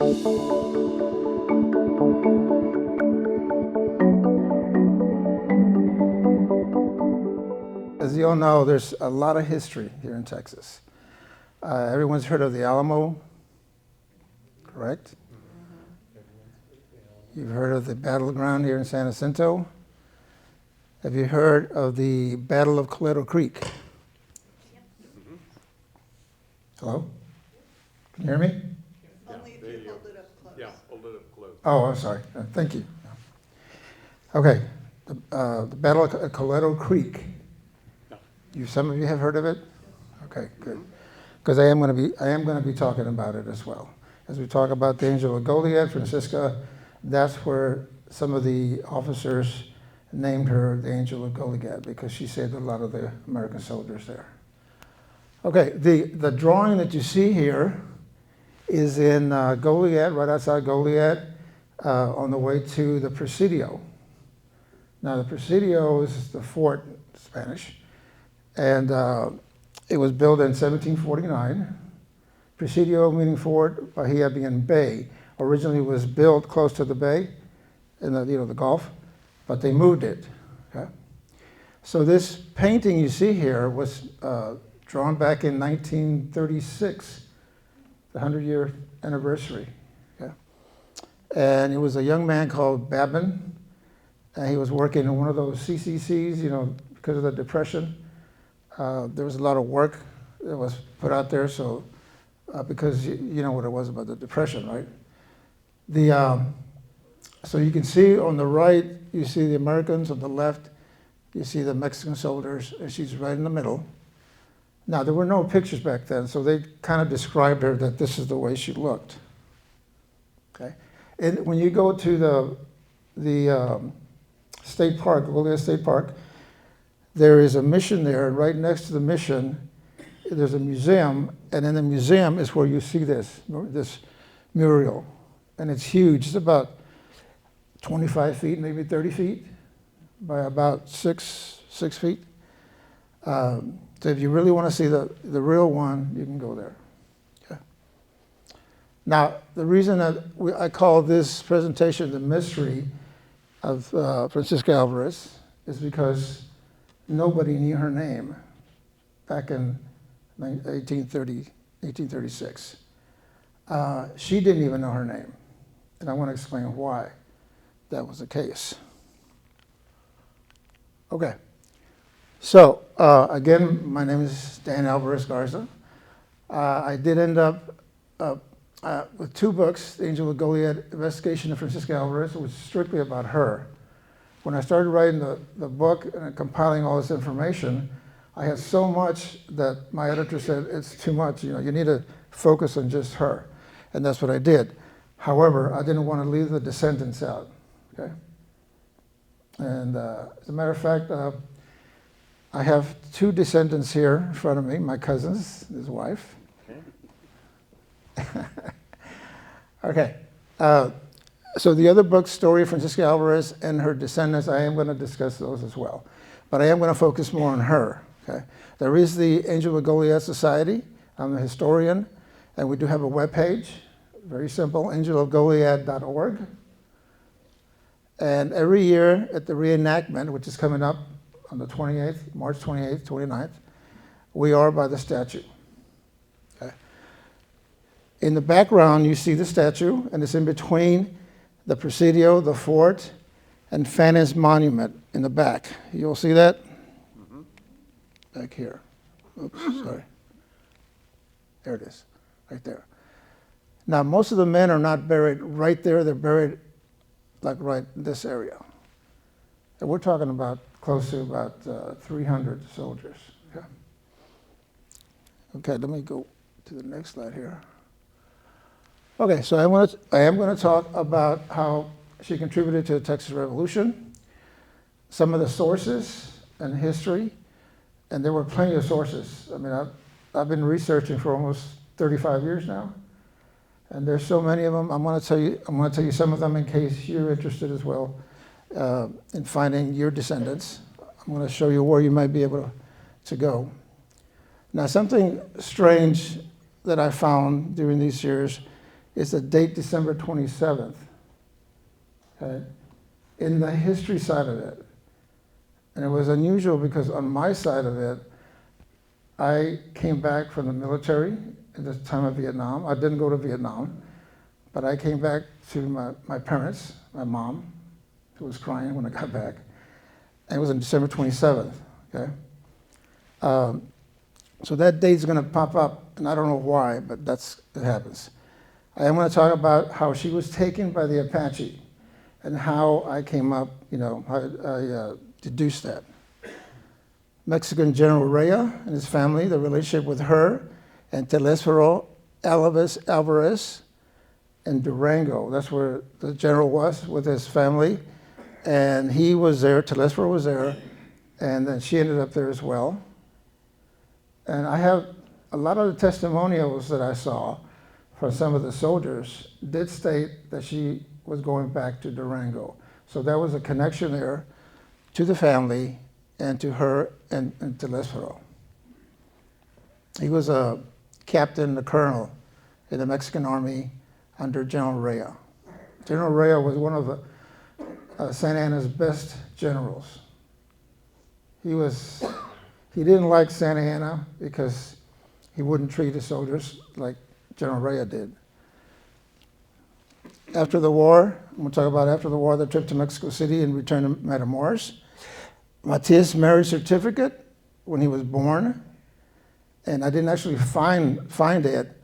As you all know, there's a lot of history here in Texas. Everyone's heard of the Alamo, correct? You've heard of the battleground here in San Jacinto. Have you heard of the Battle of Coleto Creek? Hello? Can you hear me? Only if you hold it up close. Yeah, hold it up close. Oh, I'm sorry. Thank you. Okay, the Battle of Coleto Creek. Some of you have heard of it? Okay, good. Because I am going to be talking about it as well. As we talk about the Angel of Goliad, Francisca, that's where some of the officers named her the Angel of Goliad because she saved a lot of the American soldiers there. Okay, the drawing that you see here is in Goliad, right outside Goliad, on the way to the Presidio. Now the Presidio is the fort in Spanish, and it was built in 1749. Presidio meaning fort, Bahía being bay. Originally it was built close to the bay, in the Gulf, but they moved it. Okay? So this painting you see here was drawn back in 1936, the 100-year anniversary. Okay? And it was a young man called Babin, and he was working in one of those CCCs, because of the Depression. There was a lot of work that was put out there, so because you know what it was about the Depression, right? So you can see on the right, you see the Americans. On the left, you see the Mexican soldiers, and she's right in the middle. Now, there were no pictures back then, so they kind of described her that this is the way she looked. Okay, and when you go to the state park, Goliad State Park, there is a mission there, and right next to the mission, there's a museum, and in the museum is where you see this mural, and it's huge. It's about 25 feet, maybe 30 feet, by about six feet. So if you really want to see the real one, you can go there. Okay. Now, the reason that I call this presentation the mystery of Francisca Alvarez is because nobody knew her name back in 1836. She didn't even know her name, and I want to explain why that was the case. Okay, so again, my name is Alvarez Garza. I did end up with two books, The Angel of Goliad, Investigation of Francisca Alvarez, which was strictly about her. When I started writing the book and compiling all this information, I had so much that my editor said, it's too much, you need to focus on just her. And that's what I did. However, I didn't want to leave the descendants out, okay? And as a matter of fact, I have two descendants here in front of me, my cousins, his wife. Okay. So the other book, Story of Francisca Alvarez and her descendants, I am going to discuss those as well. But I am going to focus more on her. Okay? There is the Angel of Goliad Society. I'm a historian, and we do have a webpage, very simple, angelofgoliad.org. And every year at the reenactment, which is coming up on the 28th, March 28th, 29th, we are by the statue. Okay? In the background, you see the statue, and it's in between the Presidio, the fort, and Fannin's monument in the back. You'll see that? Back here. Oops, sorry. There it is, right there. Now, most of the men are not buried right there. They're buried like right in this area. And we're talking about close to about 300 soldiers. Okay. Okay, let me go to the next slide here. Okay, so I am going to talk about how she contributed to the Texas Revolution, some of the sources and history, and there were plenty of sources. I mean, I've been researching for almost 35 years now, and there's so many of them. I'm going to tell you some of them in case you're interested as well in finding your descendants. I'm going to show you where you might be able to go. Now, something strange that I found during these years is the date December 27th, okay, in the history side of it. And it was unusual because on my side of it, I came back from the military at the time of Vietnam. I didn't go to Vietnam, but I came back to my parents, my mom, who was crying when I got back. And it was on December 27th, okay? So that date's gonna pop up, and I don't know why, but it happens. I am gonna talk about how she was taken by the Apache and how I came up, how I deduced that. Mexican General Rea and his family, the relationship with her, and Telesforo Alvarez in Durango. That's where the general was with his family. And he was there, Telesforo was there, and then she ended up there as well. And I have a lot of the testimonials that I saw from some of the soldiers did state that she was going back to Durango. So there was a connection there to the family and to her and to Telesforo. He was a captain, a colonel in the Mexican army under General Rea. General Rea was one of Santa Anna's best generals. He didn't like Santa Ana because he wouldn't treat his soldiers like General Rea did. After the war, I'm going to talk about after the war, the trip to Mexico City and return to Matamoros. Matias' marriage certificate when he was born, and I didn't actually find it,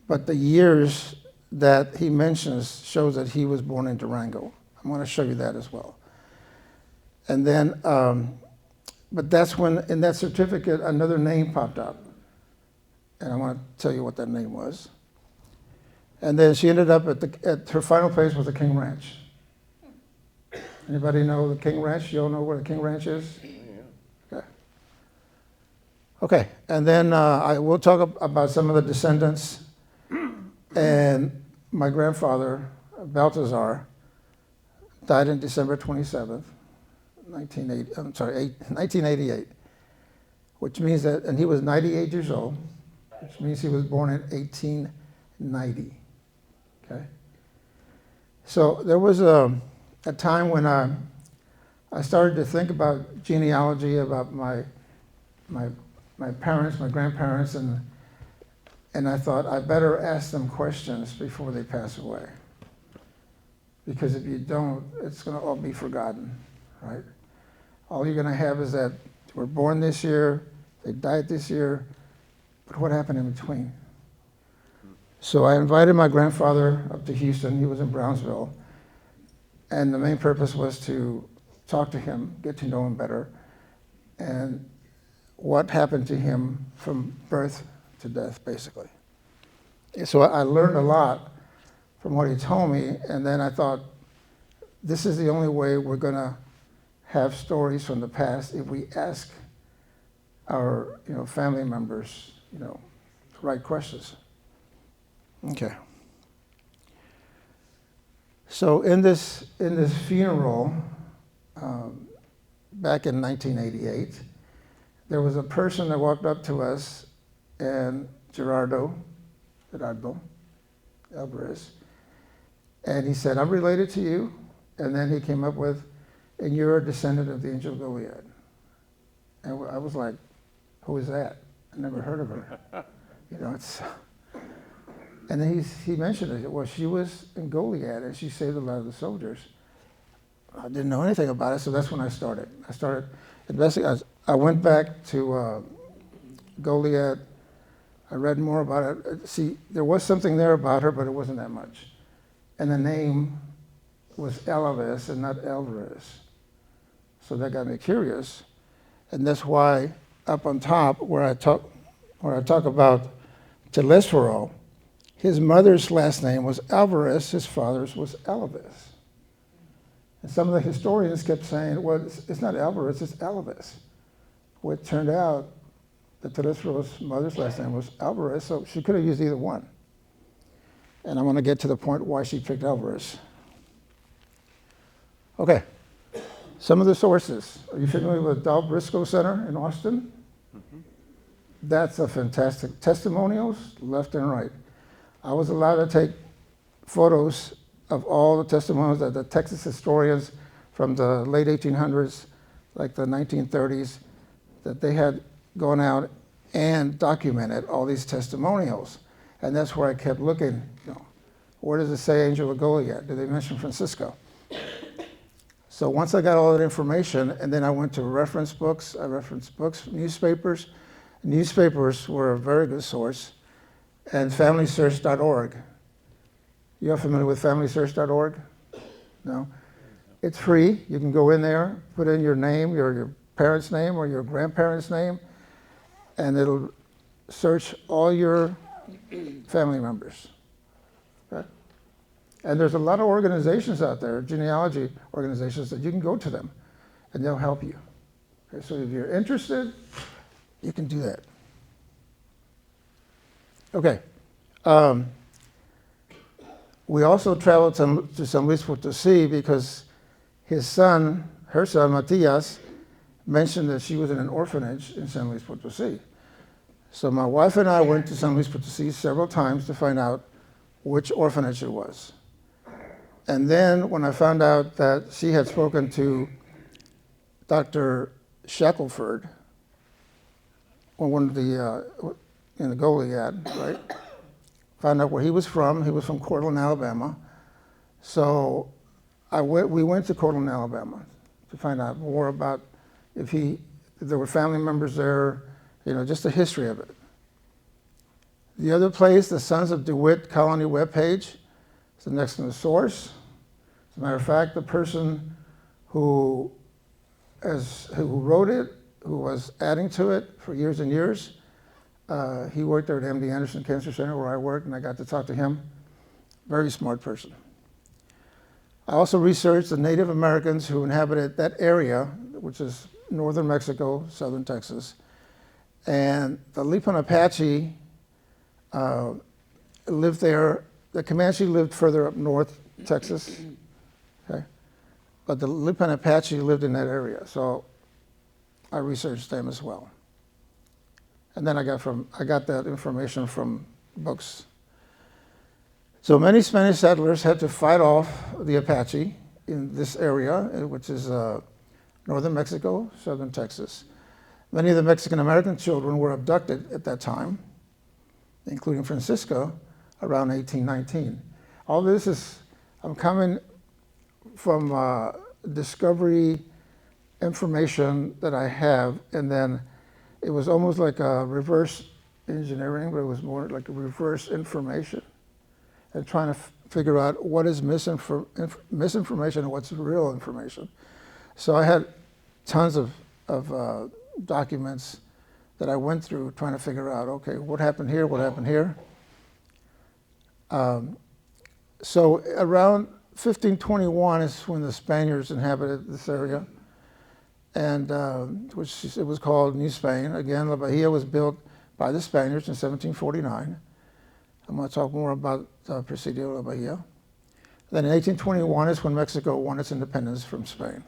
but the years that he mentions shows that he was born in Durango. I'm going to show you that as well. And then, but that's when, in that certificate, another name popped up. And I want to tell you what that name was. And then she ended up at her final place was the King Ranch. Anybody know the King Ranch? You all know where the King Ranch is? Yeah. Okay, and then I will talk about some of the descendants. And my grandfather, Balthazar, died on December 27th, 1988, which means that, and he was 98 years old, which means he was born in 1890, okay? So there was a time when I started to think about genealogy, about my parents, my grandparents, and I thought I better ask them questions before they pass away. Because if you don't, it's going to all be forgotten, right? All you're going to have is that we're born this year, they died this year, but what happened in between? So I invited my grandfather up to Houston. He was in Brownsville. And the main purpose was to talk to him, get to know him better, and what happened to him from birth to death, basically. So I learned a lot from what he told me, and then I thought, this is the only way we're going to have stories from the past if we ask our family members the right questions. Okay. So in this funeral, back in 1988, there was a person that walked up to us, and Gerardo Alvarez, and he said, "I'm related to you," and then he came up with, "And you're a descendant of the Angel of Goliad." And I was like, "Who is that? I never heard of her." And then he mentioned it. Well, she was in Goliad, and she saved a lot of the soldiers. I didn't know anything about it, so that's when I started. I started investigating. I went back to Goliad. I read more about it. See, there was something there about her, but it wasn't that much. And the name was Alvarez and not Alvarez. So that got me curious. And that's why up on top, where I talk about Telesforo, his mother's last name was Alvarez, his father's was Alvarez. And some of the historians kept saying, well, it's not Alvarez, it's Alvarez. Well, it turned out that Telesforo's mother's last name was Alvarez, so she could have used either one. And I want to get to the point why she picked Alvarez. Okay, some of the sources. Are you familiar with Dow Briscoe Center in Austin? Mm-hmm. That's a fantastic testimonials, left and right. I was allowed to take photos of all the testimonials that the Texas historians from the late 1800s, like the 1930s, that they had gone out and documented all these testimonials. And that's where I kept looking, where does it say Angel of Goliad? Do they mention Francisco? So once I got all that information, and then I went to reference books, I referenced books, newspapers. Newspapers were a very good source, and FamilySearch.org. You're familiar with FamilySearch.org? No? It's free. You can go in there, put in your name, your parents' name or your grandparents' name, and it'll search all your family members. Okay? And there's a lot of organizations out there, genealogy organizations, that you can go to them, and they'll help you. Okay, so if you're interested, you can do that. Okay. We also traveled to San Luis Potosí because her son, Matias, mentioned that she was in an orphanage in San Luis Potosí. So my wife and I went to San Luis Potosí several times to find out which orphanage it was. And then when I found out that she had spoken to Dr. Shackelford, one of the, in the Goliad, right? Found out where he was from. He was from Cortland, Alabama. So we went to Cortland, Alabama to find out more about if there were family members there, just the history of it. The other place, the Sons of DeWitt Colony webpage, is the next to the source. As a matter of fact, the person who wrote it, who was adding to it for years and years, he worked there at MD Anderson Cancer Center where I worked, and I got to talk to him. Very smart person. I also researched the Native Americans who inhabited that area, which is northern Mexico, southern Texas. And the Lipan Apache lived there. The Comanche lived further up north Texas, okay? But the Lipan Apache lived in that area, so I researched them as well. And then I got that information from books. So many Spanish settlers had to fight off the Apache in this area, which is northern Mexico, southern Texas. Many of the Mexican-American children were abducted at that time, including Francisca, around 1819. All this I'm coming from discovery information that I have, and then it was almost like a reverse engineering, but it was more like a reverse information, and trying to figure out what is misinformation and what's real information. So I had tons of documents that I went through trying to figure out, okay, what happened here, what happened here. So around 1521 is when the Spaniards inhabited this area, and which it was called New Spain. Again, La Bahía was built by the Spaniards in 1749. I'm going to talk more about Presidio La Bahía. Then in 1821 is when Mexico won its independence from Spain.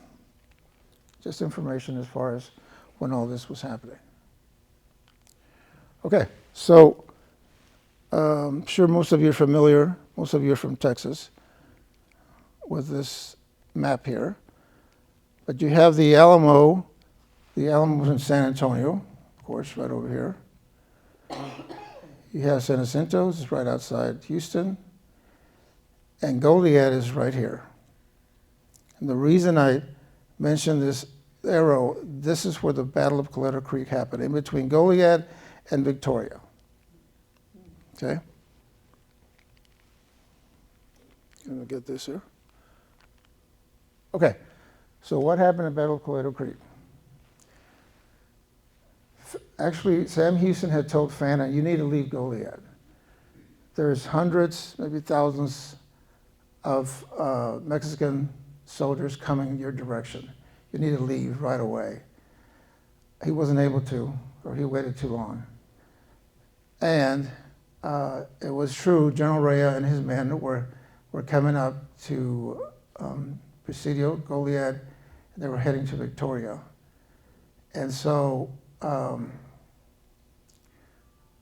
Just information as far as when all this was happening. Okay, so I'm sure most of you are familiar, most of you are from Texas, with this map here. But you have the Alamo. The Alamo was in San Antonio, of course, right over here. You have San Jacinto, it's right outside Houston. And Goliad is right here. And the reason I mention this arrow, this is where the Battle of Coleto Creek happened, in between Goliad and Victoria. Okay? I'm going to get this here. Okay, so what happened at Battle of Coleto Creek? Actually, Sam Houston had told Fana, you need to leave Goliad. There's hundreds, maybe thousands of Mexican soldiers coming in your direction. You need to leave right away. He wasn't able to, or he waited too long. And it was true, General Rea and his men were coming up to Presidio, Goliad, and they were heading to Victoria. And so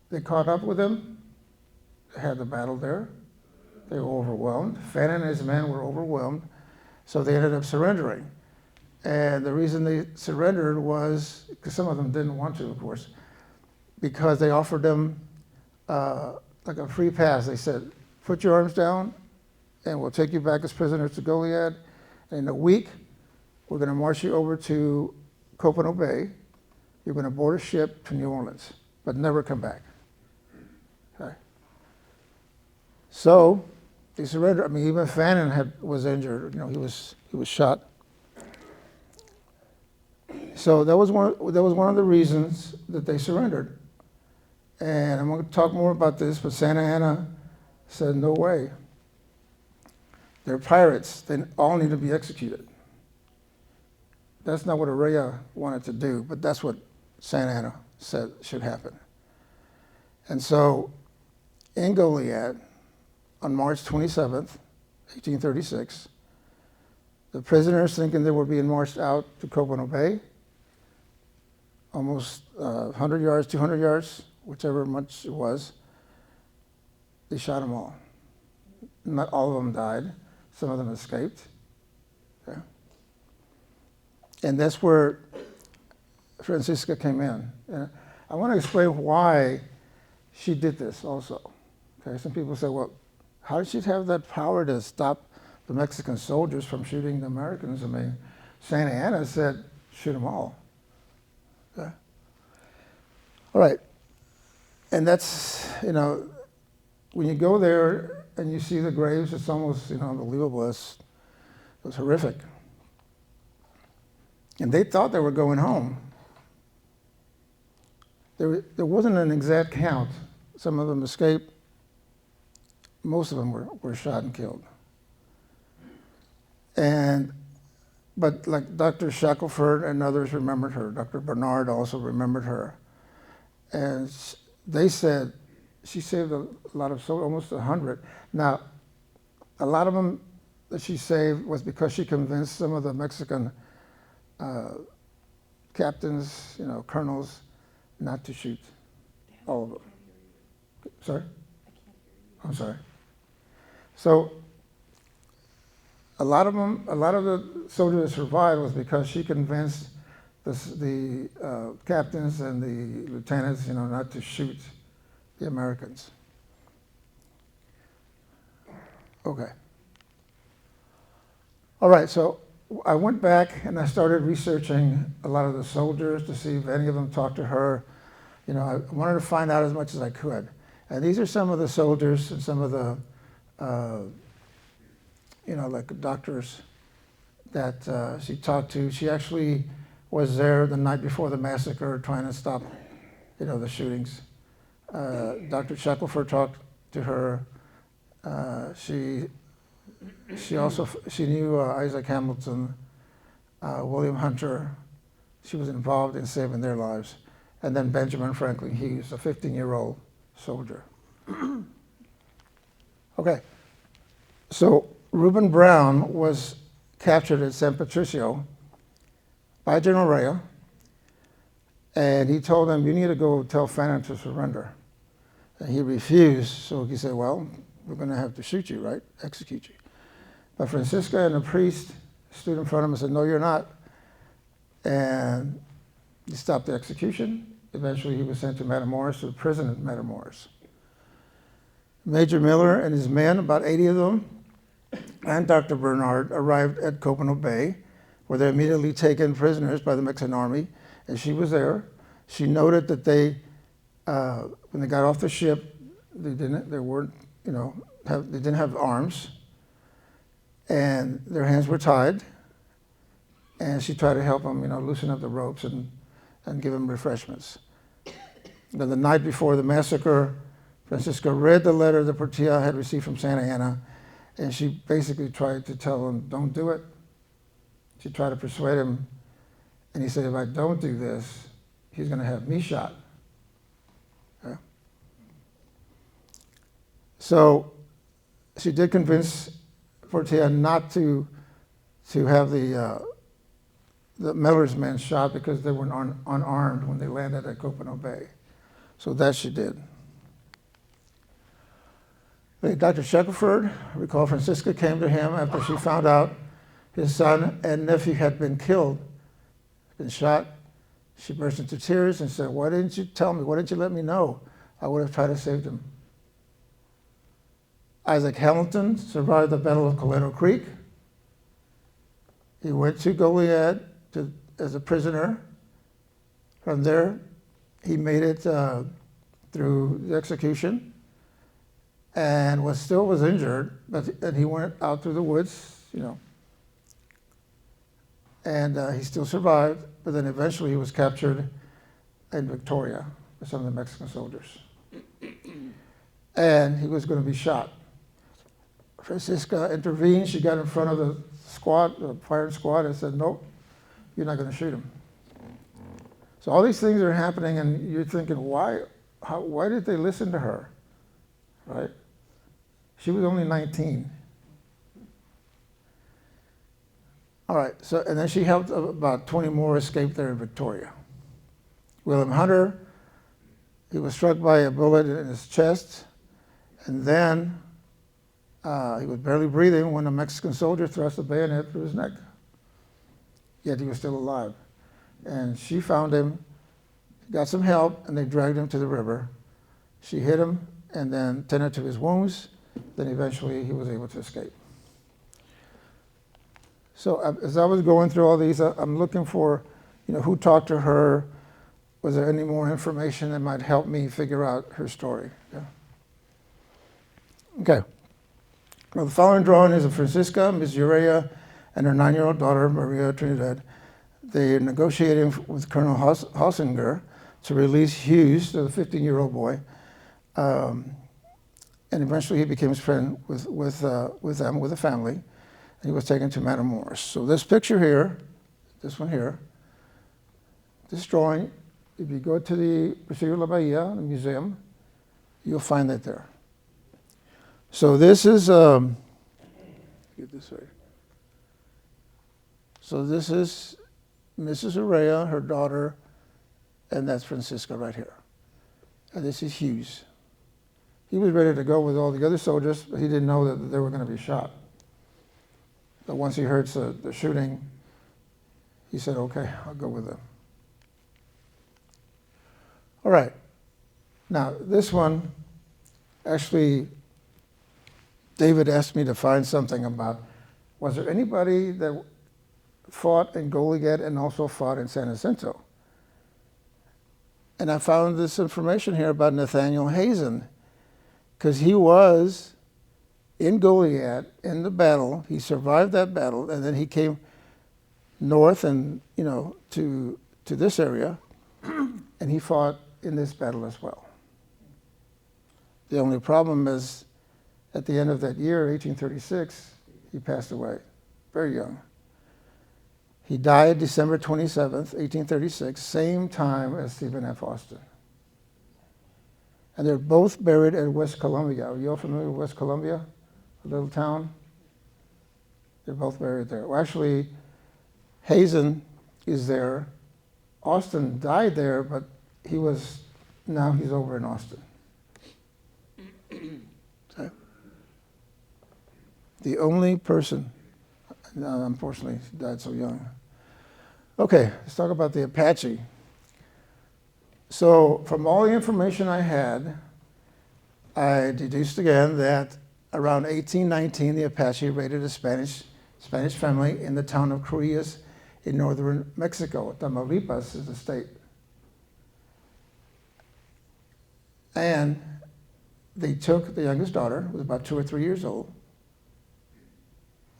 they caught up with him, had the battle there, They were overwhelmed. Fannin and his men were overwhelmed, so they ended up surrendering. And the reason they surrendered was, because some of them didn't want to, of course, because they offered them like a free pass. They said, put your arms down and we'll take you back as prisoners to Goliad. And in a week, we're going to march you over to Copano Bay. You're going to board a ship to New Orleans, but never come back. Okay. So they surrendered. I mean, even Fannin was injured. You know, he was shot. So that was one of the reasons that they surrendered. And I'm going to talk more about this, but Santa Anna said, no way. They're pirates. They all need to be executed. That's not what Araya wanted to do, but that's what Santa Anna said should happen. And so in Goliad, on March 27th, 1836, the prisoners, thinking they were being marched out to Copano Bay, almost 100 yards, 200 yards, whichever much it was, they shot them all. Not all of them died. Some of them escaped. Okay. And that's where Francisca came in. And I want to explain why she did this also. Okay. Some people say, well, how did she have that power to stop the Mexican soldiers from shooting the Americans? I mean, Santa Anna said, shoot them all. Okay. All right. And that's, you know, when you go there and you see the graves, it's almost, you know, unbelievable. It was horrific. And they thought they were going home. There wasn't an exact count. Some of them escaped. Most of them were shot and killed. But like Dr. Shackelford and others remembered her. Dr. Bernard also remembered her. And they said she saved a lot of souls, almost 100. Now, a lot of them that she saved was because she convinced some of the Mexican captains, you know, colonels, not to shoot all of them. Sorry? I'm sorry. So a lot of the soldiers that survived was because she convinced the captains and the lieutenants, you know, not to shoot the Americans. Okay. All right, so I went back and I started researching a lot of the soldiers to see if any of them talked to her. You know, I wanted to find out as much as I could. And these are some of the soldiers and some of the, you know, like doctors that she talked to. She actually was there the night before the massacre trying to stop, you know, the shootings. Dr. Shackelford talked to her. She knew Isaac Hamilton, William Hunter. She was involved in saving their lives. And then Benjamin Franklin Hughes, a 15-year-old soldier. Okay, so Reuben Brown was captured at San Patricio by General Rea, and he told him, you need to go tell Fannin to surrender. And he refused, so he said, well, we're going to have to shoot you, right? Execute you. But Francisca and the priest stood in front of him and said, no, you're not. And he stopped the execution. Eventually, he was sent to Matamoros, to the prison at Matamoros. Major Miller and his men, about 80 of them, and Dr. Bernard arrived at Copano Bay, where they're immediately taken prisoners by the Mexican army, and she was there. She noted that they, when they got off the ship, they didn't have arms, and their hands were tied, and she tried to help them, you know, loosen up the ropes and give them refreshments. Then the night before the massacre, Francisco read the letter that Portilla had received from Santa Anna, and she basically tried to tell him, don't do it. She tried to persuade him, and he said, if I don't do this, he's going to have me shot. Okay? So she did convince Portilla not to have the Miller's men shot because they were unarmed when they landed at Copano Bay. So that she did. Dr. Shackelford, recall Francisca came to him after she found out his son and nephew had been killed, been shot. She burst into tears and said, "Why didn't you tell me? Why didn't you let me know? I would have tried to save them." Isaac Hamilton survived the Battle of Coleto Creek. He went to Goliad as a prisoner. From there, he made it through the execution and was injured, and he went out through the woods, and he still survived, but then eventually he was captured in Victoria by some of the Mexican soldiers. And he was going to be shot. Francisca intervened. She got in front of the squad, the firing squad, and said, "Nope, you're not going to shoot him." So all these things are happening, and you're thinking, why did they listen to her, right? She was only 19. All right, so, and then she helped about 20 more escape there in Victoria. William Hunter, he was struck by a bullet in his chest, and then he was barely breathing when a Mexican soldier thrust a bayonet through his neck. Yet he was still alive. And she found him, got some help, and they dragged him to the river. She hit him and then tended to his wounds. Then eventually he was able to escape. So as I was going through all these, I'm looking for, who talked to her. Was there any more information that might help me figure out her story? Yeah. Okay. Well, the following drawing is of Francisca, Ms. Urea, and her 9-year-old daughter, Maria Trinidad. They are negotiating with Colonel Hausinger to release Hughes, the 15-year-old boy, and eventually he became his friend with them, with the family, and he was taken to Matamoros. So this picture here, this one here, this drawing, if you go to the Presidio La Bahía, the museum, you'll find that there. So this is, get this right. So this is Mrs. Urea, her daughter, and that's Francisca right here. And this is Hughes. He was ready to go with all the other soldiers, but he didn't know that they were going to be shot. But once he heard the shooting, he said, "Okay, I'll go with them." All right. Now, this one, actually, David asked me to find something about, was there anybody that fought in Goliad and also fought in San Jacinto? And I found this information here about Nathaniel Hazen, because he was in Goliad in the battle. He survived that battle, and then he came north and to this area, and he fought in this battle as well. The only problem is, at the end of that year, 1836, he passed away, very young. He died December 27th, 1836, same time as Stephen F. Austin. And they're both buried at West Columbia. Are you all familiar with West Columbia, a little town? They're both buried there. Well, actually, Hazen is there. Austin died there, but now he's over in Austin. So, the only person, unfortunately, he died so young. Okay, let's talk about the Apache. So from all the information I had, I deduced again that around 1819, the Apache raided a Spanish family in the town of Cruillas in northern Mexico. Tamaulipas is the state. And they took the youngest daughter, who was about 2 or 3 years old,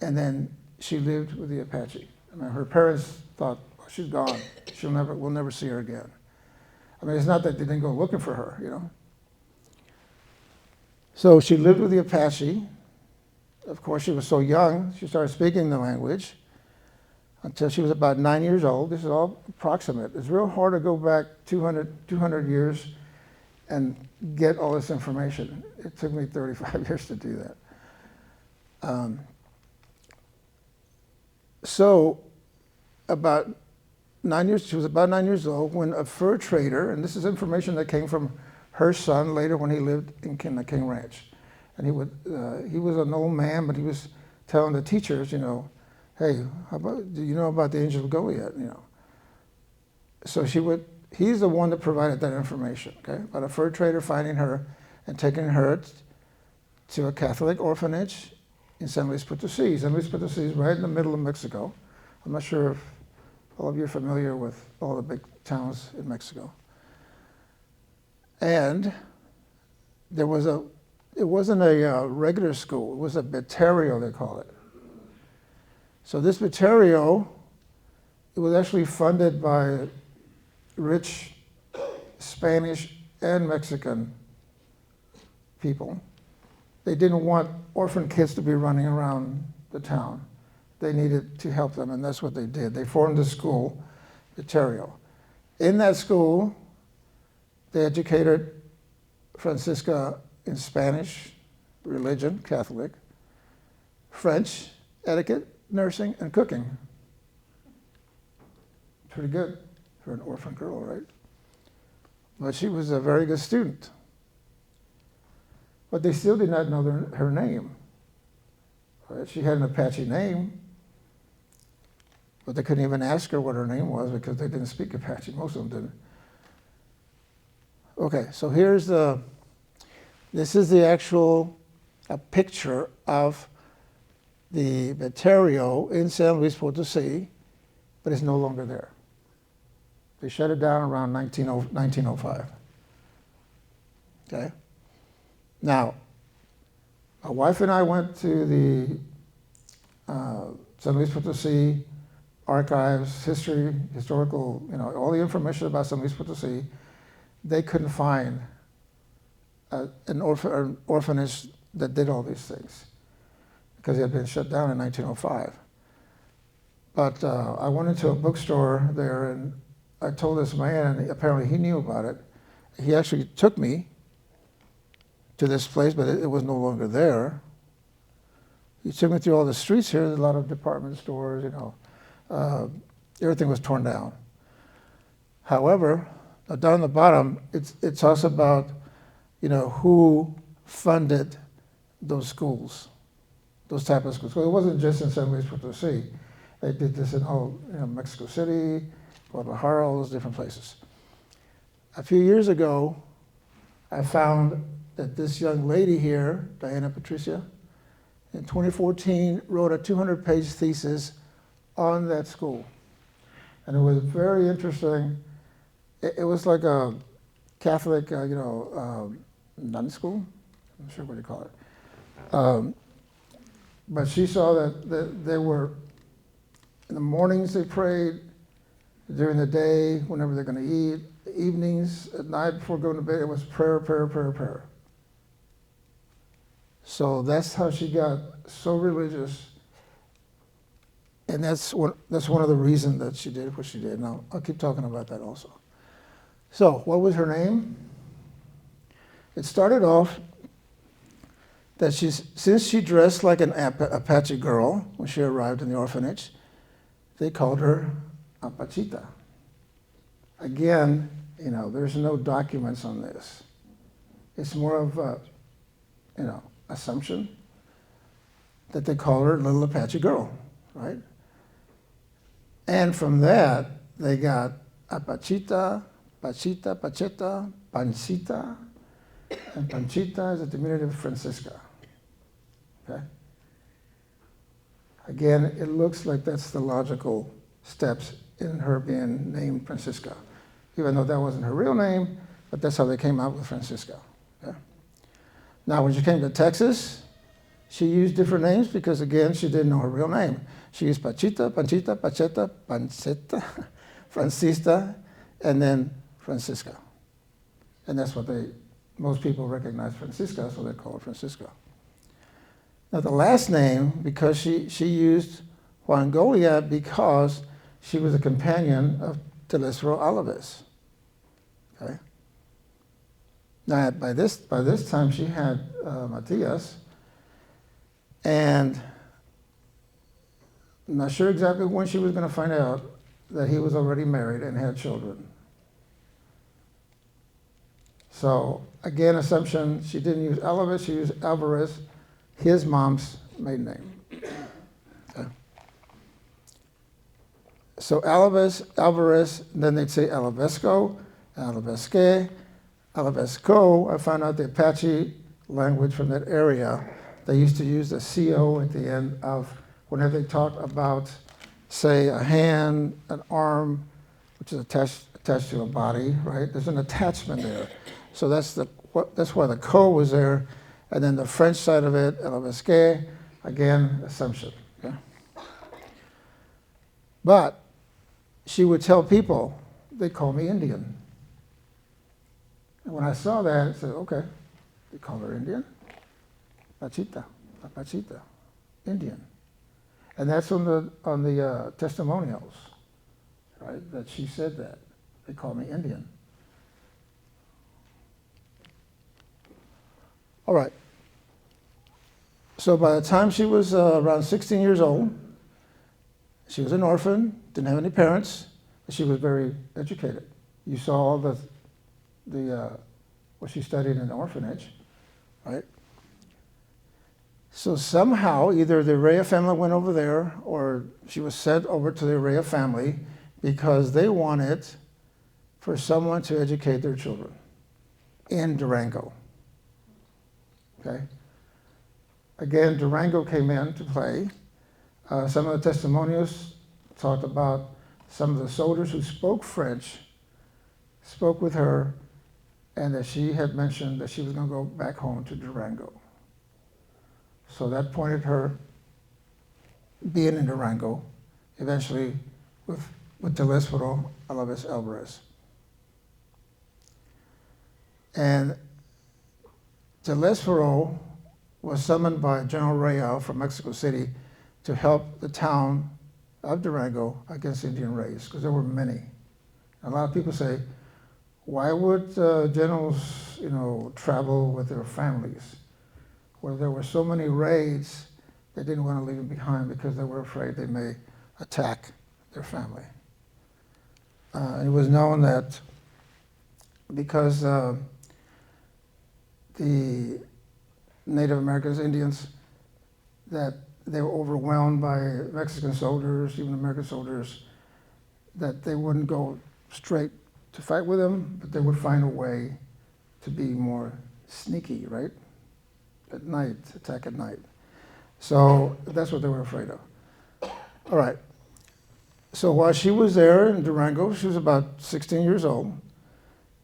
and then she lived with the Apache. I mean, her parents thought, oh, she's gone. We'll never see her again. I mean, it's not that they didn't go looking for her, So she lived with the Apache. Of course, she was so young, she started speaking the language until she was about 9 years old. This is all approximate. It's real hard to go back 200 years and get all this information. It took me 35 years to do that. So about 9 years, she was about 9 years old when a fur trader, and this is information that came from her son later when he lived in the King Ranch. And he was an old man, but he was telling the teachers, you know, hey, do you know about the Angel of Goliad, you know? So he's the one that provided that information, okay? About a fur trader finding her and taking her to a Catholic orphanage in San Luis Potosí. San Luis Potosí is right in the middle of Mexico. I'm not sure if all of you are familiar with all the big towns in Mexico. And it wasn't a regular school, it was a beterio, they call it. So this beterio, it was actually funded by rich Spanish and Mexican people. They didn't want orphan kids to be running around the town. They needed to help them, and that's what they did. They formed a school, beterio. In that school, they educated Francisca in Spanish, religion, Catholic, French, etiquette, nursing, and cooking. Pretty good for an orphan girl, right? But she was a very good student. But they still did not know her name. Right? She had an Apache name, but they couldn't even ask her what her name was because they didn't speak Apache. Most of them didn't. Okay, so this is the actual picture of the beterio in San Luis Potosí, but it's no longer there. They shut it down around 1905. Okay? Now, my wife and I went to the San Luis Potosí archives, historical, you know, all the information about San Luis Potosí. They couldn't find an orphanage that did all these things because it had been shut down in 1905. But I went into a bookstore there and I told this man, and apparently he knew about it. He actually took me to this place, but it was no longer there. He took me through all the streets here. There's a lot of department stores, you know. Everything was torn down. However, down the bottom, it talks about, you know, who funded those schools, those type of schools. So it wasn't just in San Luis Potosí. They did this in all, you know, Mexico City, Guadalajara, all those different places. A few years ago, I found that this young lady here, Diana Patricia, in 2014 wrote a 200-page thesis on that school. And it was very interesting. It was like a Catholic, nun school. I'm not sure what you call it. But she saw that they were, in the mornings they prayed, during the day, whenever they're going to eat, evenings, at night before going to bed, it was prayer, prayer, prayer, prayer. So that's how she got so religious. And that's one of the reasons that she did what she did. Now, I'll keep talking about that also. So, what was her name? It started off that since she dressed like an Apache girl when she arrived in the orphanage, they called her Apachita. Again, you know, there's no documents on this. It's more of a, you know, assumption that they call her Little Apache Girl, right? And from that, they got Apachita, Pachita, Pacheta, Pancita, and Panchita is a diminutive of Francisca, okay? Again, it looks like that's the logical steps in her being named Francisca, even though that wasn't her real name, but that's how they came out with Francisca. Okay? Now, when she came to Texas, she used different names because, again, she didn't know her real name. She used Pachita, Panchita, Pacheta, Panceta, Francisca, and then Francisca. And that's what most people recognize Francisca, so they call her Francisca. Now, the last name, because she used Juan Goliad because she was a companion of Telesforo Alvarez. Okay. Now, by this time, she had Matias, and I'm not sure exactly when she was going to find out that he was already married and had children. So again, assumption, she didn't use Alvarez, she used Alvarez, his mom's maiden name. Okay. So Alvarez, then they'd say Alvesco, Alvesque, Alvesco. I found out the Apache language from that area, they used to use the CO at the end of, whenever they talked about, say, a hand, an arm, which is attached to a body, right? There's an attachment there. So that's why the co was there. And then the French side of it, Alvesque, again, assumption. Okay? But she would tell people, they call me Indian. And when I saw that, I said, okay, they call her Indian? Pachita, Pachita, Indian. And that's on the testimonials, right, that she said that. They call me Indian. All right. So by the time she was around 16 years old, she was an orphan, didn't have any parents, but she was very educated. You saw all what she studied in the orphanage, right? So somehow, either the Rea family went over there, or she was sent over to the Rea family because they wanted for someone to educate their children in Durango. Okay? Again, Durango came into play. Some of the testimonials talked about some of the soldiers who spoke French spoke with her, and that she had mentioned that she was going to go back home to Durango. So that pointed her being in Durango, eventually with Telésforo Alvarez. And Telésforo was summoned by General Rea from Mexico City to help the town of Durango against Indian raids, because there were many. A lot of people say, why would generals, travel with their families? Where there were so many raids, they didn't want to leave them behind because they were afraid they may attack their family. It was known that because the Native Americans, Indians, that they were overwhelmed by Mexican soldiers, even American soldiers, that they wouldn't go straight to fight with them, but they would find a way to be more sneaky, right? At night, attack at night. So that's what they were afraid of. All right. So while she was there in Durango, she was about 16 years old.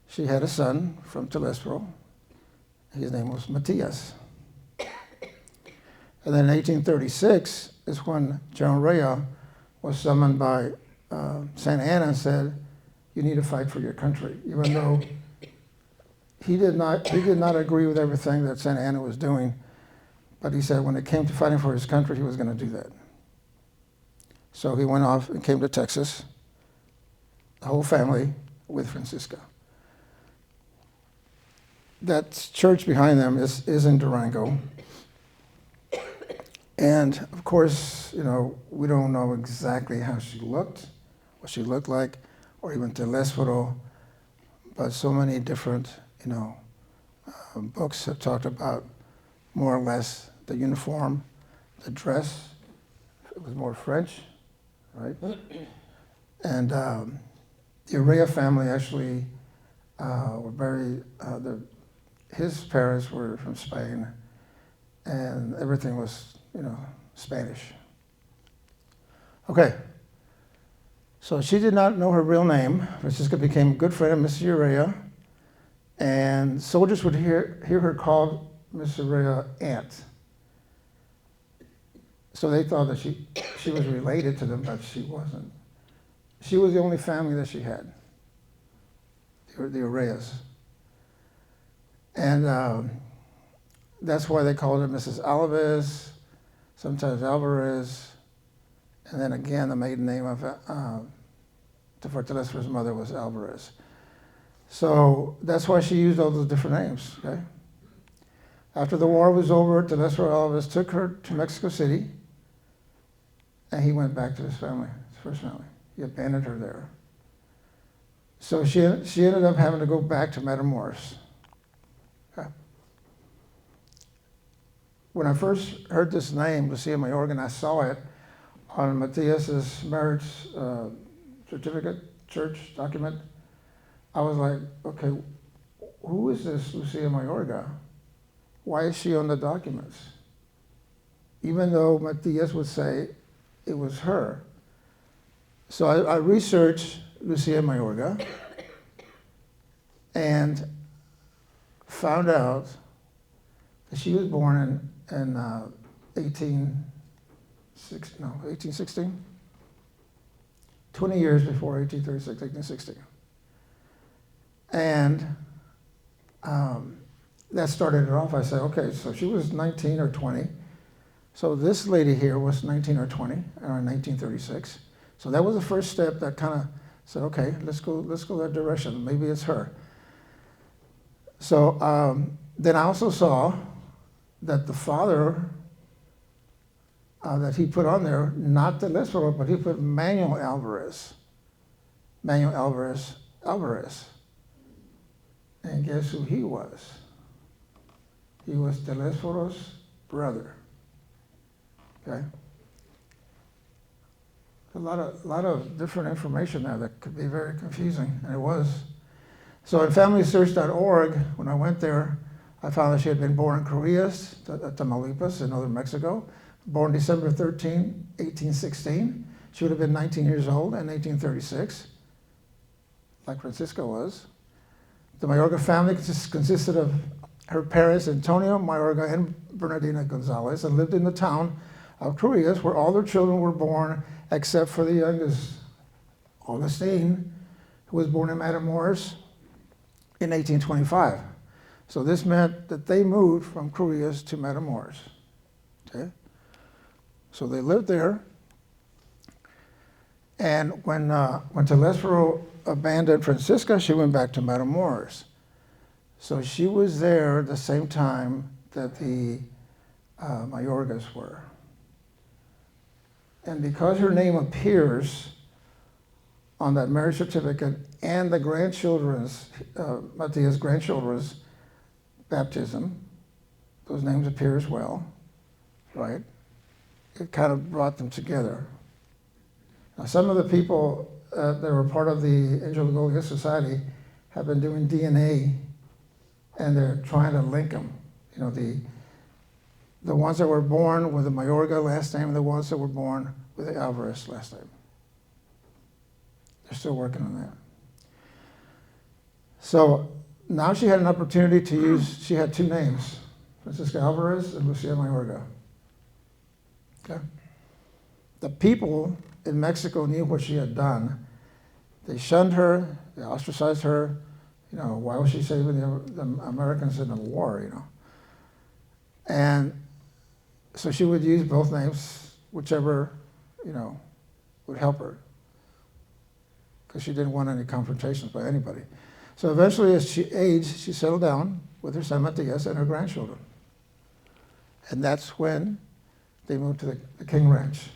She had a son from Telésforo. His name was Matias. And then in 1836 is when General Rea was summoned by Santa Anna and said, you need to fight for your country, even though he did not agree with everything that Santa Anna was doing, but he said when it came to fighting for his country, he was going to do that. So he went off and came to Texas, the whole family with Francisca. That church behind them is in Durango. And of course, we don't know exactly how she looked, what she looked like, or even Telésforo, but so many different books have talked about more or less the uniform, the dress. It was more French, right? And the Rea family actually were very, his parents were from Spain, and everything was, Spanish. Okay. So she did not know her real name. Francisca became a good friend of Mrs. Urrea, and soldiers would hear her call Mrs. Urrea Aunt. So they thought that she was related to them, but she wasn't. She was the only family that she had, the Urreas. And that's why they called her Mrs. Alvarez, sometimes Alvarez, and then again the maiden name of Telésforo's mother was Alvarez. So that's why she used all those different names, okay? After the war was over, Telésforo Alvarez took her to Mexico City, and he went back to his family, his first family. He abandoned her there. So she ended up having to go back to Matamoros. when I first heard this name, Lucia Mayorga, and I saw it on Matias's marriage certificate, church document, I was like, okay, who is this Lucia Mayorga? Why is she on the documents? Even though Matias would say it was her. So I researched Lucia Mayorga and found out that she was born in 1816? 20 years before 1836, 1816. And that started it off. I said, okay, so she was 19 or 20. So this lady here was 19 or 20, around 1936. So that was the first step that kind of said, okay, let's go that direction. Maybe it's her. So then I also saw that the father that he put on there, not the Lesboro, but he put Manuel Alvarez. Manuel Alvarez. And guess who he was? He was Telesforo's brother. Okay? A lot of different information there that could be very confusing, and it was. So in FamilySearch.org, when I went there, I found that she had been born in Corrillas, Tamaulipas, in northern Mexico, born December 13, 1816. She would have been 19 years old in 1836, like Francisca was. The Mayorga family consisted of her parents, Antonio Mayorga and Bernardina Gonzalez, and lived in the town of Corrillas, where all their children were born, except for the youngest, Augustine, who was born in Matamoros in 1825. So this meant that they moved from Corrillas to Matamoros. Okay? So they lived there. And when Telesforo abandoned Francisca, she went back to Matamoros. So she was there the same time that the Mayorgas were. And because her name appears on that marriage certificate and the grandchildren's, Matias' grandchildren's baptism, those names appear as well, right? It kind of brought them together. Now, some of the people that were part of the Angel of Goliad Society have been doing DNA, and they're trying to link them. You know, the ones that were born with the Mayorga last name and the ones that were born with the Alvarez last name. They're still working on that. So now she had an opportunity to use, she had two names, Francisca Alvarez and Lucia Mayorga. Okay? The people in Mexico knew what she had done. They shunned her, they ostracized her. You know, why was she saving the Americans in the war, you know? And so she would use both names, whichever, you know, would help her, because she didn't want any confrontations by anybody. So eventually, as she aged, she settled down with her son Matias and her grandchildren. And that's when they moved to the King Ranch.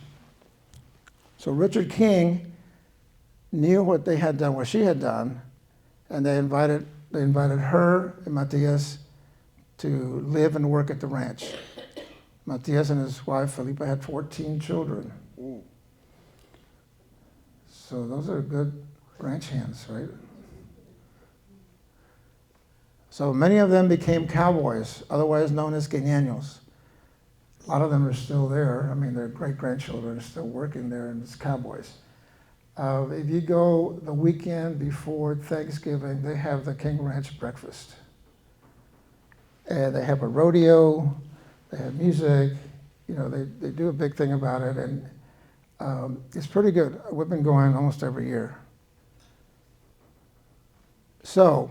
So Richard King knew what they had done, what she had done, and they invited her and Matias to live and work at the ranch. Matias and his wife, Felipa, had 14 children. Ooh. So those are good ranch hands, right? So many of them became cowboys, otherwise known as queñeños. A lot of them are still there. I mean, their great-grandchildren are still working there, and it's cowboys. If you go the weekend before Thanksgiving, they have the King Ranch breakfast. And they have a rodeo, they have music, you know, they do a big thing about it, and it's pretty good. We've been going almost every year. So,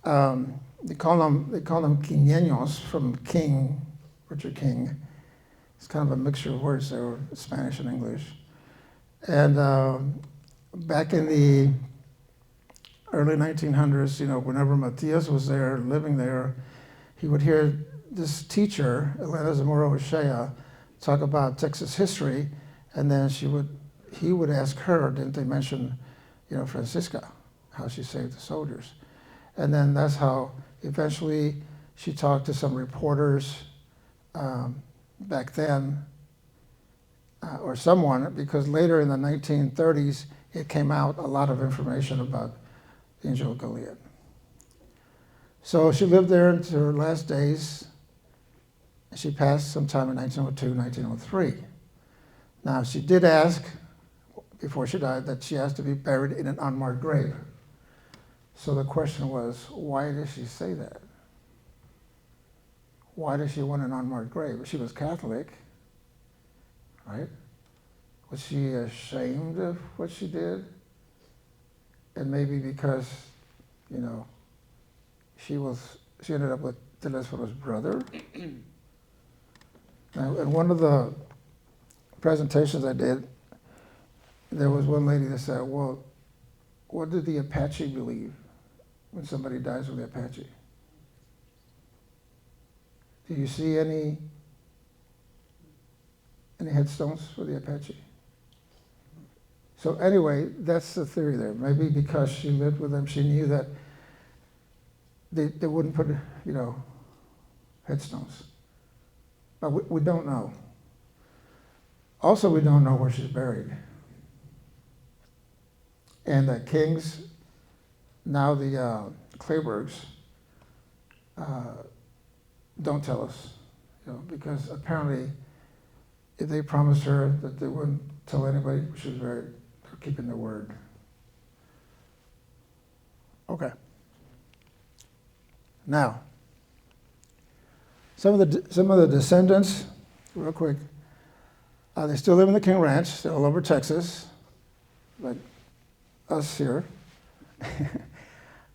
they call them queñeños from King, Richard King. It's kind of a mixture of words there, Spanish and English. And back in the early 1900s, you know, whenever Matias was there, living there, he would hear this teacher, Elena Zamora O'Shea, talk about Texas history, and then he would ask her, didn't they mention, you know, Francisca, how she saved the soldiers? And then that's how eventually she talked to some reporters back then, or someone, because later in the 1930s, it came out a lot of information about the Angel of Goliad. So she lived there until her last days. She passed sometime in 1902, 1903. Now, she did ask, before she died, that she asked to be buried in an unmarked grave. So the question was, why did she say that? Why did she want an unmarked grave? She was Catholic, right? Was she ashamed of what she did? And maybe because, you know, she ended up with Telesforo's brother. Now, in one of the presentations I did, there was one lady that said, well, what did the Apache believe when somebody dies with the Apache? Do you see any headstones for the Apache? So anyway, that's the theory there. Maybe because she lived with them, she knew that they wouldn't put, you know, headstones. But we don't know. Also, we don't know where she's buried. And the Kings, now the Clayburghs, don't tell us, you know, because apparently if they promised her that they wouldn't tell anybody where she was buried, they're keeping their word. Okay. Now, some of the descendants, real quick, they still live in the King Ranch. They're all over Texas, like us here.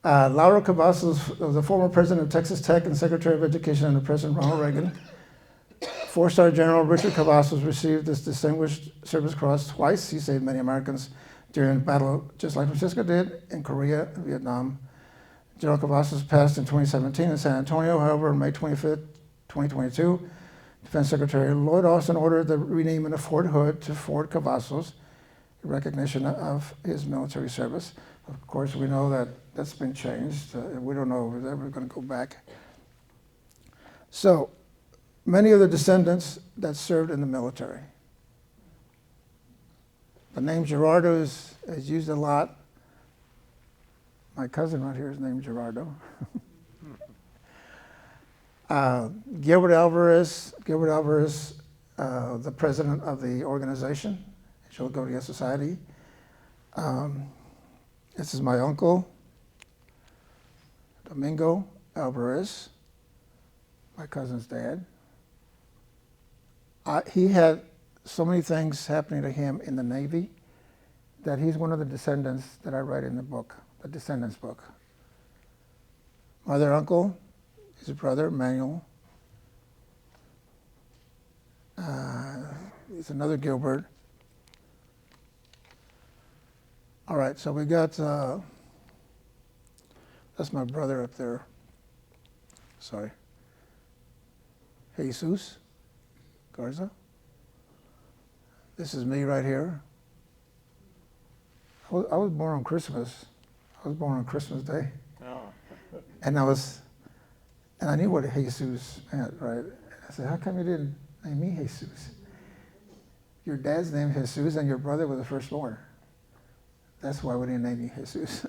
Laura Cavazos was the former president of Texas Tech and Secretary of Education under President Ronald Reagan. Four-star General Richard Cavazos received this Distinguished Service Cross twice. He saved many Americans during battle, just like Francisca did in Korea and Vietnam. General Cavazos passed in 2017 in San Antonio. However, on May 25th, 2022, Defense Secretary Lloyd Austin ordered the renaming of Fort Hood to Fort Cavazos, in recognition of his military service. Of course, we know that that's been changed. We don't know if it's ever going to go back. So, many of the descendants that served in the military. The name Gerardo is used a lot. My cousin right here is named Gerardo. Gilbert Alvarez, the president of the organization, Angel of Goliad Society. This is my uncle, Domingo Alvarez, my cousin's dad. He had so many things happening to him in the Navy that he's one of the descendants that I write in the book, the Descendants book. My other uncle, his brother, Manuel. He's another Gilbert. All right, so we got, that's my brother up there. Sorry. Jesus Garza. This is me right here. I was born on Christmas. I was born on Christmas Day. Oh. And I knew what Jesus meant, right? I said, how come you didn't name me Jesus? Your dad's name is Jesus and your brother was the firstborn. That's why we didn't name you Jesus.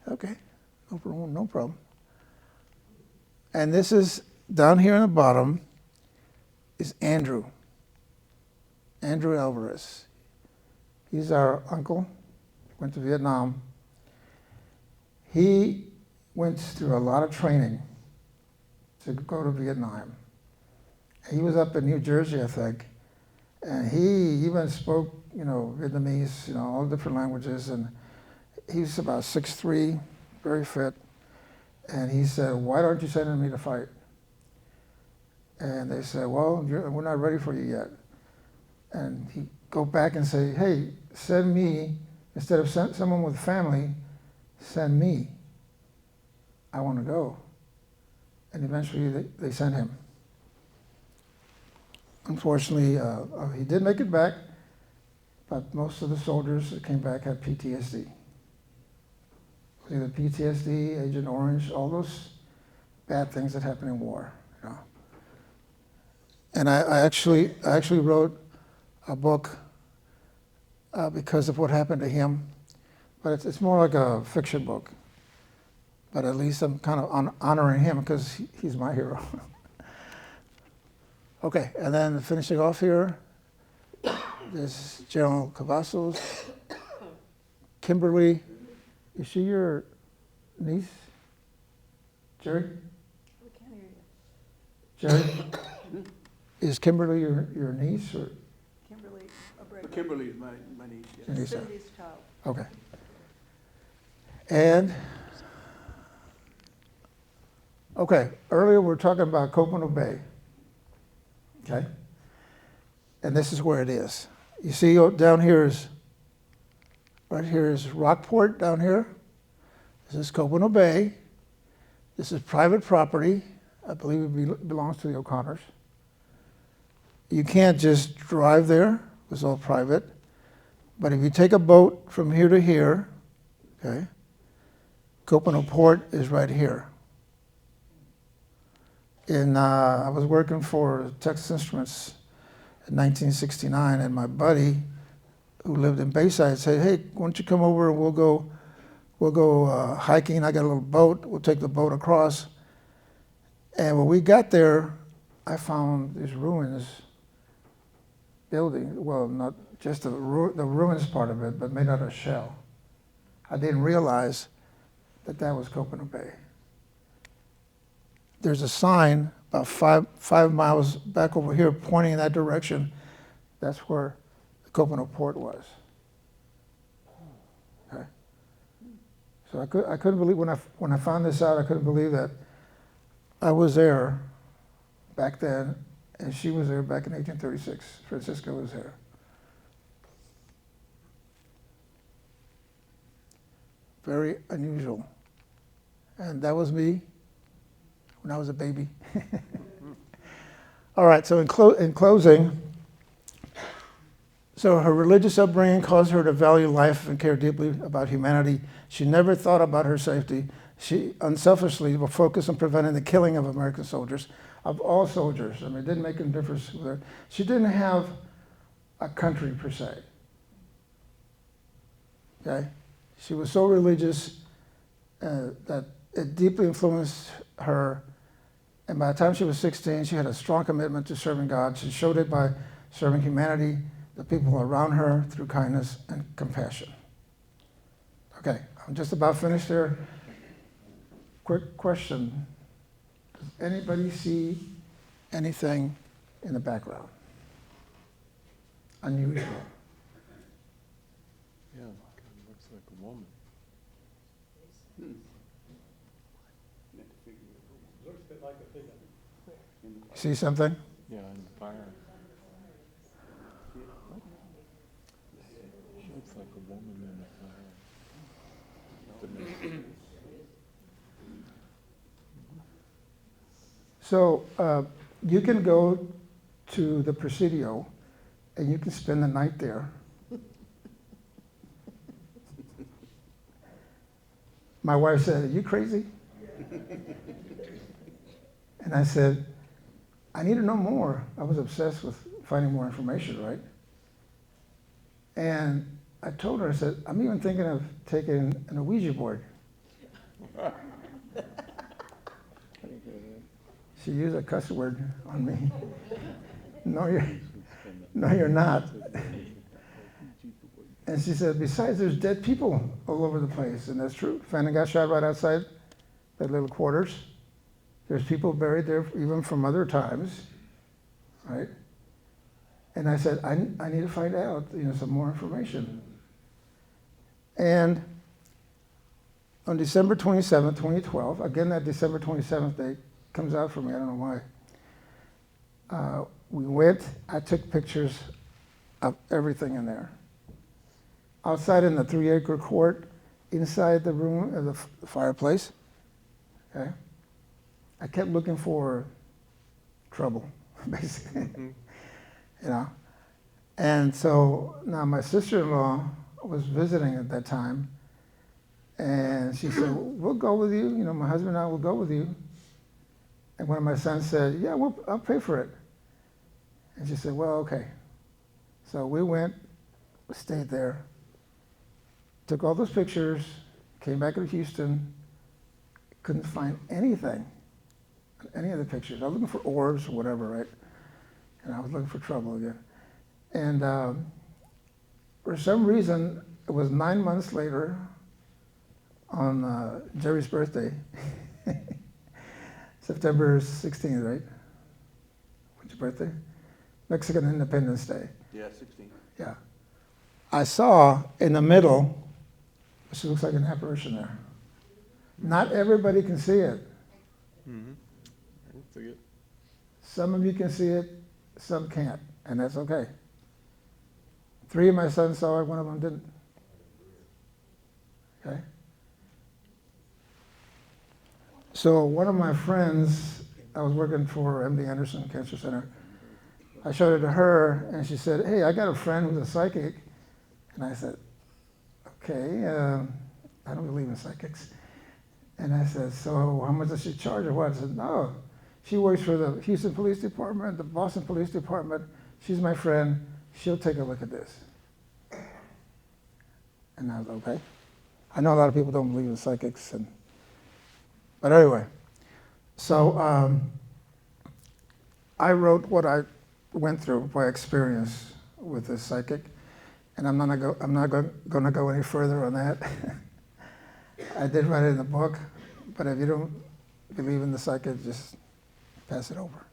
Okay, no problem. And this is, down here in the bottom, is Andrew Alvarez. He's our uncle, went to Vietnam. He went through a lot of training to go to Vietnam. He was up in New Jersey, I think, and he even spoke, Vietnamese, all different languages, and he's about 6'3", very fit. And he said, why aren't you sending me to fight? And they said, well, we're not ready for you yet. And he'd go back and say, hey, send me, instead of someone with family, send me. I want to go. And eventually they sent him. Unfortunately, he did make it back, but most of the soldiers that came back had PTSD. Either PTSD, Agent Orange, all those bad things that happen in war. And I actually wrote a book because of what happened to him. But it's more like a fiction book. But at least I'm kind of honoring him because he's my hero. Okay, and then finishing off here, there's General Cavazos. Kimberly, is she your niece? Jerry? We can't hear you. Jerry? Is Kimberly your niece or? Kimberly Abrego. Kimberly is my niece, yes. Your niece? Cindy's child. Okay. And, okay, earlier we were talking about Copano Bay. Okay? And this is where it is. You see down here is, right here is Rockport down here. This is Copano Bay. This is private property. I believe it belongs to the O'Connors. You can't just drive there. It's all private. But if you take a boat from here to here, okay, Copano Port is right here. I was working for Texas Instruments in 1969, and my buddy who lived in Bayside said, "Hey, why don't you come over and we'll go hiking? I got a little boat. We'll take the boat across." And when we got there, I found these ruins building. Well, not just the ruins part of it, but made out of shell. I didn't realize that was Copano Bay. There's a sign about five miles back over here pointing in that direction. That's where the Copano Port was. Okay. So I couldn't believe when I found this out. I couldn't believe that I was there back then, and she was there back in 1836. Francisca was there. Very unusual. And that was me when I was a baby. All right, so in closing, so her religious upbringing caused her to value life and care deeply about humanity. She never thought about her safety. She unselfishly was focused on preventing the killing of American soldiers, of all soldiers. I mean, it didn't make any difference with her. She didn't have a country per se. Okay? She was so religious that it deeply influenced her. And by the time she was 16, she had a strong commitment to serving God. She showed it by serving humanity, the people around her, through kindness and compassion. Okay, I'm just about finished here. Quick question. Does anybody see anything in the background unusual? Yeah, kind of looks like a woman. See something? Yeah, in the fire. Looks like a woman in the fire. So you can go to the Presidio and you can spend the night there. My wife said, "Are you crazy?" And I said, "I need to know more." I was obsessed with finding more information, right? And I told her, I said, "I'm even thinking of taking an Ouija board." She used a cuss word on me. No, you're not. And she said, "Besides, there's dead people all over the place." And that's true. Fanning got shot right outside that little quarters. There's people buried there even from other times, right? And I said, I need to find out, some more information. And on December 27th, 2012, again, that December 27th date comes out for me, I don't know why. We went, I took pictures of everything in there. Outside in the 3-acre court, inside the room of the fireplace, okay? I kept looking for trouble, basically, And so now my sister-in-law was visiting at that time, and she said, "We'll go with you. My husband and I will go with you." And one of my sons said, "Yeah, I'll pay for it." And she said, well, okay. So we went, stayed there, took all those pictures, came back to Houston, couldn't find anything, any of the pictures. I was looking for orbs or whatever, right? And I was looking for trouble again. And for some reason, it was 9 months later on Jerry's birthday, September 16th, right? What's your birthday? Mexican Independence Day. Yeah, 16. Yeah. I saw in the middle, which looks like an apparition there. Not everybody can see it. Mm-hmm. I don't see it. Some of you can see it, some can't, and that's okay. 3 of my sons saw it, 1 of them didn't. Okay? So one of my friends, I was working for MD Anderson Cancer Center. I showed it to her, and she said, hey, I got a friend who's a psychic. And I said, okay, I don't believe in psychics. And I said, so how much does she charge or what? I said, no, she works for the Houston Police Department, the Boston Police Department. She's my friend. She'll take a look at this. And I was okay. I know a lot of people don't believe in psychics, but anyway. So I wrote what I went through by experience with this psychic, and I'm not going to go any further on that. I did write it in the book, but if you don't believe in the psychic, just pass it over.